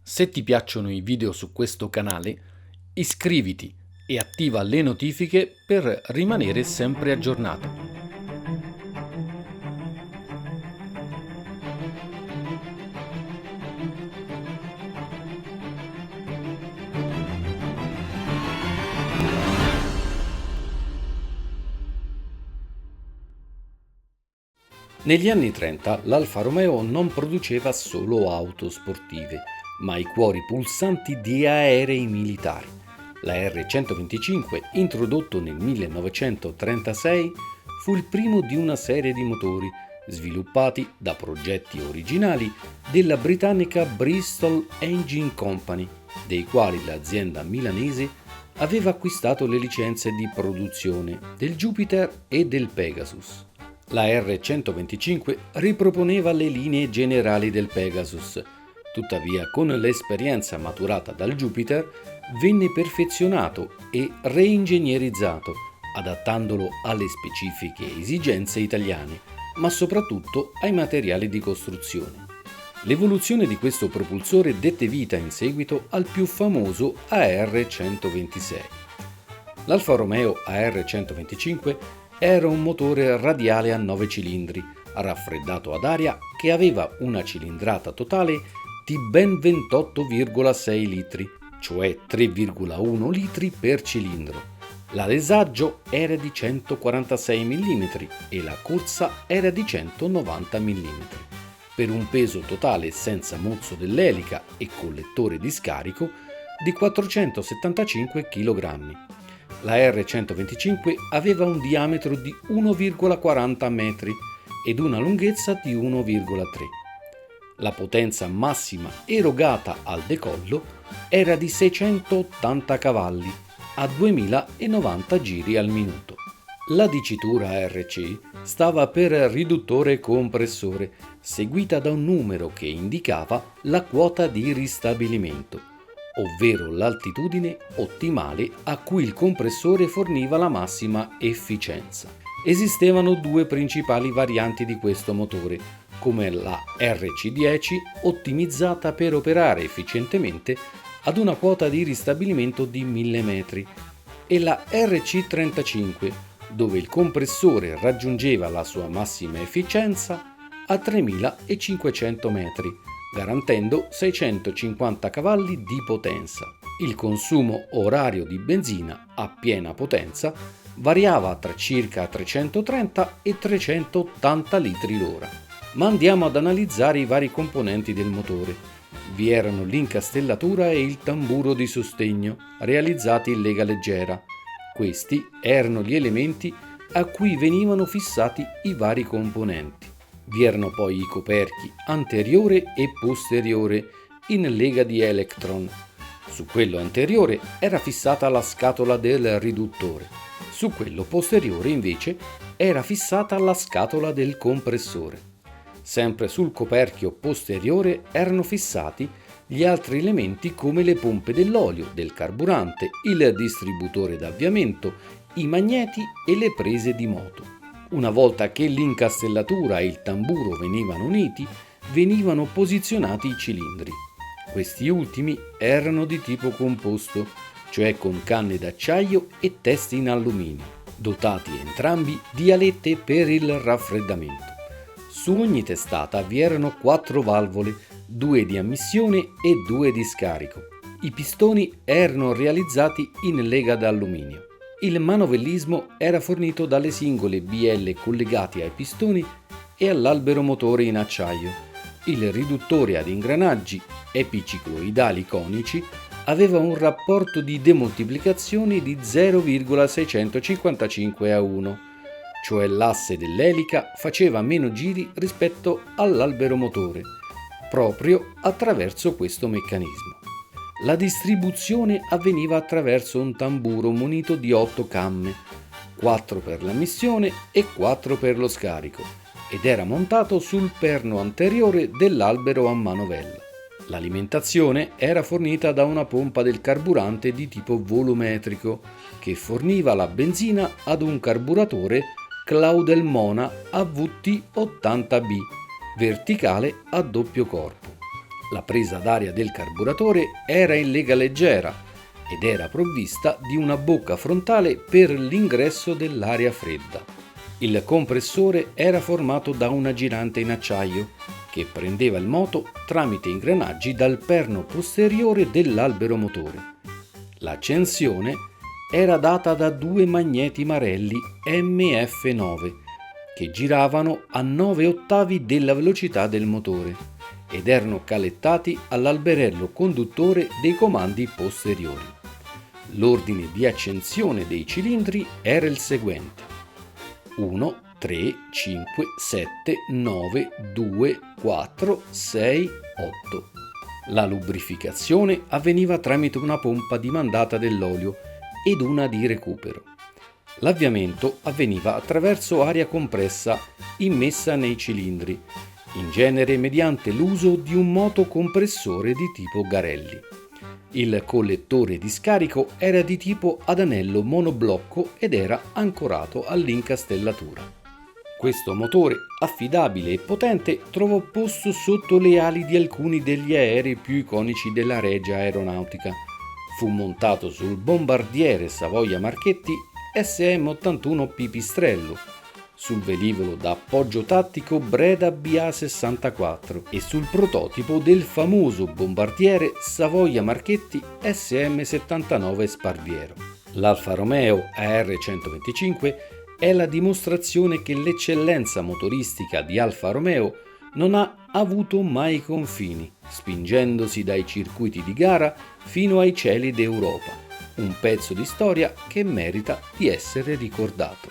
Se ti piacciono i video su questo canale, iscriviti e attiva le notifiche per rimanere sempre aggiornato. Negli anni 30 l'Alfa Romeo non produceva solo auto sportive, ma i cuori pulsanti di aerei militari. La R125, introdotto nel 1936, fu il primo di una serie di motori sviluppati da progetti originali della britannica Bristol Engine Company, dei quali l'azienda milanese aveva acquistato le licenze di produzione del Jupiter e del Pegasus. La R125 riproponeva le linee generali del Pegasus, tuttavia con l'esperienza maturata dal Jupiter venne perfezionato e reingegnerizzato, adattandolo alle specifiche esigenze italiane, ma soprattutto ai materiali di costruzione. L'evoluzione di questo propulsore dette vita in seguito al più famoso AR126. L'Alfa Romeo AR125 era un motore radiale a 9 cilindri, raffreddato ad aria, che aveva una cilindrata totale di ben 28,6 litri, cioè 3,1 litri per cilindro. L'alesaggio era di 146 mm e la corsa era di 190 mm, per un peso totale senza mozzo dell'elica e collettore di scarico di 475 kg. La R125 aveva un diametro di 1,40 metri ed una lunghezza di 1,3. La potenza massima erogata al decollo era di 680 cavalli a 2090 giri al minuto. La dicitura RC stava per riduttore compressore, seguita da un numero che indicava la quota di ristabilimento, ovvero l'altitudine ottimale a cui il compressore forniva la massima efficienza. Esistevano due principali varianti di questo motore, come la RC10, ottimizzata per operare efficientemente ad una quota di ristabilimento di 1000 metri, e la RC35, dove il compressore raggiungeva la sua massima efficienza a 3500 metri, garantendo 650 cavalli di potenza. Il consumo orario di benzina a piena potenza variava tra circa 330 e 380 litri l'ora. Ma andiamo ad analizzare i vari componenti del motore. Vi erano l'incastellatura e il tamburo di sostegno, realizzati in lega leggera. Questi erano gli elementi a cui venivano fissati i vari componenti. Vi erano poi i coperchi anteriore e posteriore in lega di Electron. Su quello anteriore era fissata la scatola del riduttore. Su quello posteriore invece era fissata la scatola del compressore. Sempre sul coperchio posteriore erano fissati gli altri elementi come le pompe dell'olio, del carburante, il distributore d'avviamento, i magneti e le prese di moto. Una volta che l'incastellatura e il tamburo venivano uniti, venivano posizionati i cilindri. Questi ultimi erano di tipo composto, cioè con canne d'acciaio e teste in alluminio, dotati entrambi di alette per il raffreddamento. Su ogni testata vi erano 4 valvole, 2 di ammissione e 2 di scarico. I pistoni erano realizzati in lega d'alluminio. Il manovellismo era fornito dalle singole bielle collegate ai pistoni e all'albero motore in acciaio. Il riduttore ad ingranaggi epicicloidali conici aveva un rapporto di demoltiplicazione di 0,655 a 1, cioè l'asse dell'elica faceva meno giri rispetto all'albero motore, proprio attraverso questo meccanismo. La distribuzione avveniva attraverso un tamburo munito di 8 camme, 4 per l'ammissione e 4 per lo scarico, ed era montato sul perno anteriore dell'albero a manovella. L'alimentazione era fornita da una pompa del carburante di tipo volumetrico, che forniva la benzina ad un carburatore Claudelmona AVT-80B, verticale a doppio corpo. La presa d'aria del carburatore era in lega leggera ed era provvista di una bocca frontale per l'ingresso dell'aria fredda. Il compressore era formato da una girante in acciaio che prendeva il moto tramite ingranaggi dal perno posteriore dell'albero motore. L'accensione era data da due magneti Marelli MF9 che giravano a 9 ottavi della velocità del motore ed erano calettati all'alberello conduttore dei comandi posteriori. L'ordine di accensione dei cilindri era il seguente: 1, 3, 5, 7, 9, 2, 4, 6, 8. La lubrificazione avveniva tramite una pompa di mandata dell'olio ed una di recupero. L'avviamento avveniva attraverso aria compressa immessa nei cilindri, in genere mediante l'uso di un motocompressore di tipo Garelli. Il collettore di scarico era di tipo ad anello monoblocco ed era ancorato all'incastellatura. Questo motore, affidabile e potente, trovò posto sotto le ali di alcuni degli aerei più iconici della Regia Aeronautica. Fu montato sul bombardiere Savoia Marchetti SM-81 Pipistrello, sul velivolo da appoggio tattico Breda BA-64 e sul prototipo del famoso bombardiere Savoia Marchetti SM-79 Sparviero. L'Alfa Romeo AR125 è la dimostrazione che l'eccellenza motoristica di Alfa Romeo non ha avuto mai confini, spingendosi dai circuiti di gara fino ai cieli d'Europa. Un pezzo di storia che merita di essere ricordato.